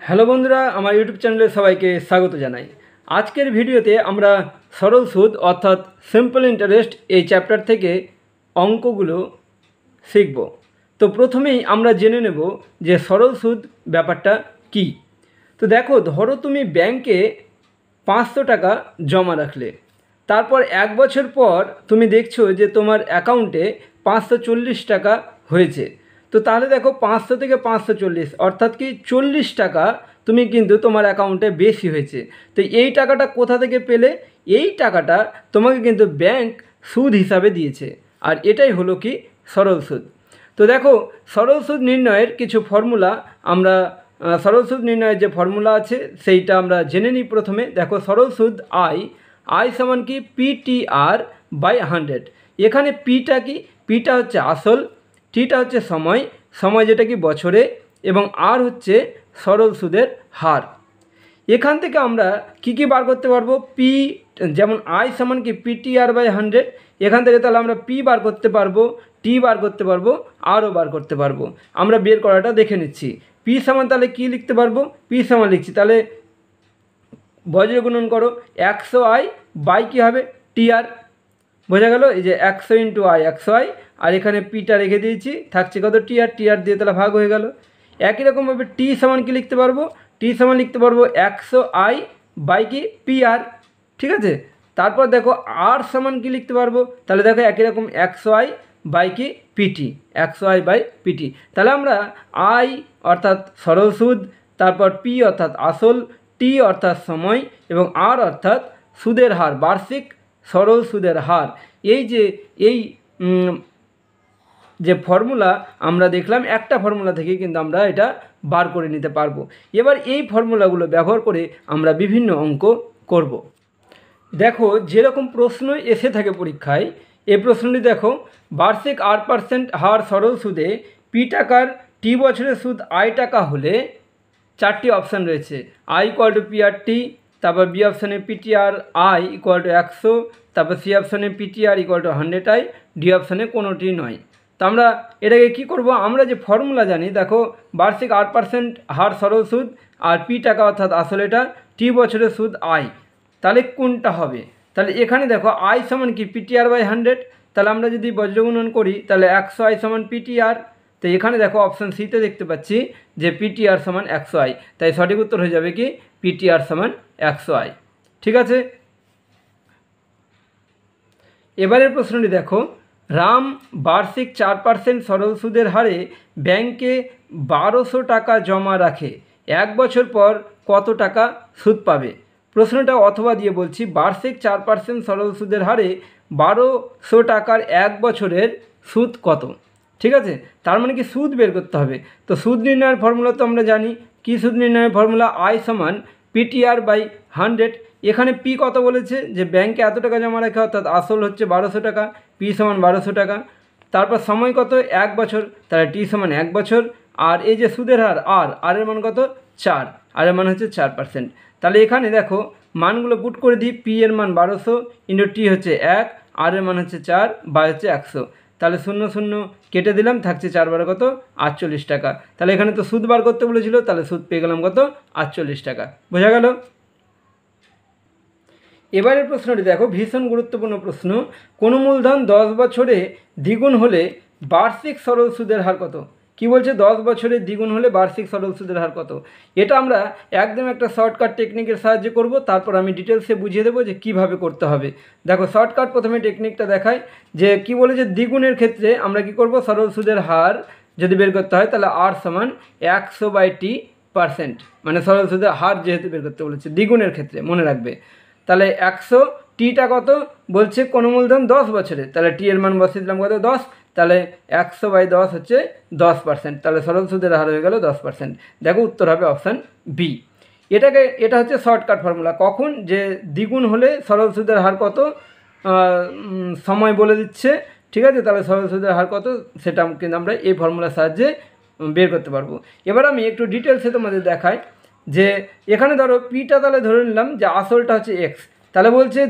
Hello বন্ধুরা, আমার YouTube চ্যানেলে সবাইকে স্বাগত জানাই। আজকের ভিডিওতে আমরা সরল সুদ অর্থাৎ সিম্পল ইন্টারেস্ট এই চ্যাপ্টার থেকে অঙ্কগুলো শিখব। তো প্রথমেই আমরা জেনে নেব যে সরল সুদ ব্যাপারটা কি। তো দেখো, ধরো তুমি ব্যাংকে 500 টাকা জমা রাখলে, তারপর 1 বছর পর তুমি দেখছো যে তোমার অ্যাকাউন্টে 540 টাকা হয়েছে। তো তাহলে দেখো, 500 থেকে 540 অর্থাৎ কি 40 টাকা তুমি কিন্তু তোমার অ্যাকাউন্টে বেশি হয়েছে। তো এই টাকাটা কোথা থেকে পেলে? এই টাকাটা তোমাকে কিন্তু ব্যাংক সুদ হিসাবে দিয়েছে, আর এটাই হলো কি সরল সুদ। তো দেখো, সরল সুদ নির্ণয়ের কিছু ফর্মুলা আমরা সরল সুদ নির্ণয়ের যে ফর্মুলা আছে সেইটা আমরা জেনে নিই। প্রথমে দেখো, সরল সুদ আই সমান কি PTR বাই 100। এখানে পিটা কি? পিটা হচ্ছে আসল, টিটা হচ্ছে সময়, সময় যেটা কি বছরে, এবং আর হচ্ছে সরল সুদের হার। এখান থেকে আমরা কি বার করতে পারবো? পি, যেমন আই সমান কি PTR বাই 100, এখান থেকে তাহলে আমরা পি বার করতে পারবো, টি বার করতে পারবো, আরও বার করতে পারবো। আমরা বের করাটা দেখে নিচ্ছি। পি সমান তাহলে কি লিখতে পারবো? পি সমান লিখছি, তাহলে বজ্র গুণন করো, 100I বাই কী হবে? TR। বোঝা গেল? এই যে 100 ইন্টু আই 100I, আর এখানে পিটা রেখে দিয়েছি, থাকছে কত? TR। TR দিয়ে তাহলে ভাগ হয়ে গেল। একই রকমভাবে টি সমান কি লিখতে পারবো? টি সমান লিখতে পারবো 100I বাই কি PR। ঠিক আছে, তারপর দেখো আর সমান কি লিখতে পারবো? তাহলে দেখো একই রকম 100I বাই কি PT, 100I বাই PT। তাহলে আমরা আই অর্থাৎ সরল সুদ, তারপর পি অর্থাৎ আসল, টি অর্থাৎ সময়, এবং আর অর্থাৎ সুদের হার, বার্ষিক সরল সুদের হার, এই যে ফর্মুলা আমরা দেখলাম, একটা ফর্মুলা থেকে কিন্তু আমরা এটা বার করে নিতে পারবো। এবার এই ফর্মুলাগুলো ব্যবহার করে আমরা বিভিন্ন অঙ্ক করব। দেখো, যেরকম প্রশ্ন এসে থাকে পরীক্ষায়, এই প্রশ্নটি দেখো, বার্ষিক 8% হার সরল সুদে পি টাকার টি বছরের সুদ আই টাকা হলে 4টি অপশান রয়েছে। আই ইকুয়াল টু PRT, তারপর বি অপশানে PTR আই ইকুয়াল টু 100, তারপর সি অপশানে PTR equal to 100I, D অপশানে কোনোটি নয়। তো আমরা এটাকে কি করব? আমরা যে ফর্মুলা জানি, দেখো, বার্ষিক 8% হার সরল সুদ, আর পি টাকা অর্থাৎ আসলে এটা, টি বছরের সুদ আই, তাহলে কোনটা হবে? তাহলে এখানে দেখো, আই সমান কি PTR বাই 100, তাহলে আমরা যদি বজ্রগুণন করি তাহলে 100I সমান PTR। তো এখানে দেখো অপশান সিতে দেখতে পাচ্ছি যে PTR সমান 100I, তাই সঠিক উত্তর হয়ে যাবে কি PTR সমান 100I। ঠিক আছে, এবারের প্রশ্নটি দেখো, রাম বার্ষিক 4% সরল সুদের হারে ব্যাংকে 1200 টাকা জমা রাখে, 1 বছর পর কত টাকা সুদ পাবে? প্রশ্নটা অথবা দিয়ে বলছি, বার্ষিক 4% সরল সুদের হারে 1200 টাকার 1 বছরের সুদ কত? ঠিক আছে, তার মানে কি সুদ বের করতে হবে। তো সুদ নির্ণয়ের ফর্মুলা তো আমরা জানি। কি সুদ নির্ণয়ের ফর্মুলা? আই সমান PTR বাই 100। এখানে পি কত বলেছে? যে ব্যাংকে এত টাকা জমা রাখে, অর্থাৎ আসল হচ্ছে 1200 টাকা, পি সমান 1200 টাকা। তারপর সময় কত? 1 বছর, তাহলে টি সমান 1 বছর। আর এই যে সুদের হার আর এর মান কত? 4, আর এর মান হচ্ছে 4%। তাহলে এখানে দেখো মানগুলো পুট করে দিই, পি এর মান 1200 ইন্টু টি হচ্ছে 1, আর এর মান হচ্ছে 4, বাই হচ্ছে 100। তাহলে 0 0 কেটে দিলাম, থাকছে 4 বারে কত? 48 টাকা। তাহলে এখানে তো সুদ বার করতে বলেছিল, তাহলে সুদ পেয়ে গেলাম কত? 48 টাকা। বোঝা গেল? এবারের প্রশ্নটি দেখো, ভীষণ গুরুত্বপূর্ণ প্রশ্ন। কোনো মূলধন 10 বছরে দ্বিগুণ হলে বার্ষিক সরল সুদের হার কত? কি বলছে? 10 বছরে দ্বিগুণ হলে বার্ষিক সরল সুদের হার কত? এটা আমরা একদম একটা শর্টকাট টেকনিকের সাহায্যে করব, তারপর আমি ডিটেলসে বুঝিয়ে দেবো যে কিভাবে করতে হবে। দেখো, শর্টকাট প্রথমে টেকনিকটা দেখায়, যে কি বলে, যে দ্বিগুণের ক্ষেত্রে আমরা কি করব? সরল সুদের হার যদি বের করতে হয় তাহলে আর সমান 100/T%, মানে সরল সুদের হার যেহেতু বের করতে বলেছে দ্বিগুণের ক্ষেত্রে, মনে রাখবে। তাহলে 100, টিটা কত বলছে? কোনো মূলধন 10 বছরে, তাহলে টি এর মান বসিয়ে দিলাম কত? 10। তাহলে 100/10 হচ্ছে 10%, তাহলে সরল সুদের হার হয়ে গেল 10%। দেখো, উত্তর হবে অপশান বি। এটা হচ্ছে শর্টকাট ফর্মুলা। কখন? যে দ্বিগুণ হলে সরল সুদের হার কত সময় বলে দিচ্ছে। ঠিক আছে, তাহলে সরল সুদের হার কত সেটা কিন্তু আমরা এই ফর্মুলার সাহায্যে বের করতে পারবো। এবার আমি একটু ডিটেলসে তোমাদের দেখাই, যে এখানে ধরো পিটা তাহলে ধরে নিলাম যে আসলটা হচ্ছে এক্স, তাহলে বলছে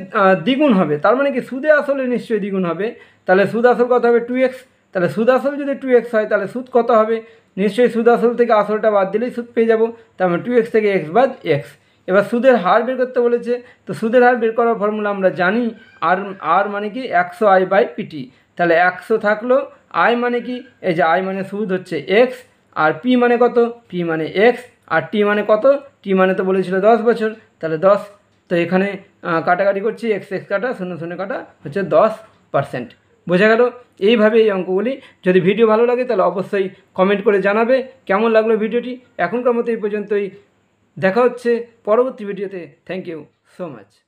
দ্বিগুণ হবে, তার মানে কি সুদে আসলে নিশ্চয়ই দ্বিগুণ হবে। তাহলে সুদ আসল কত হবে? 2x। তাহলে সুদ আসল যদি 2x হয় তাহলে সুদ কত হবে? নিশ্চয়ই সুদ আসল থেকে আসলটা বাদ দিলেই সুদ পেয়ে যাব। তার মানে 2x থেকে x বাদ x। এবার সুদের হার বের করতে বলেছে, তো সুদের হার বের করার ফর্মুলা আমরা জানি, আর মানে কি 100i/pt। তাহলে 100 থাকলো, i মানে কি, এই যে i মানে সুদ হচ্ছে x, আর p মানে কত, p মানে x, আর t মানে কত, t মানে তো বলেছিল 10 বছর, তাহলে 10। তো এখানে কাটাকাটি করছি, এক্স এক্স কাটা, শূন্য শূন্য কাটা, হচ্ছে 10%। বোঝা গেল? এইভাবে এই অঙ্কগুলি। যদি ভিডিও ভালো লাগে তাহলে অবশ্যই কমেন্ট করে জানাবে কেমন লাগলো ভিডিওটি। এখনকার মতো এই পর্যন্তই, দেখা হচ্ছে পরবর্তী ভিডিওতে। Thank you so much.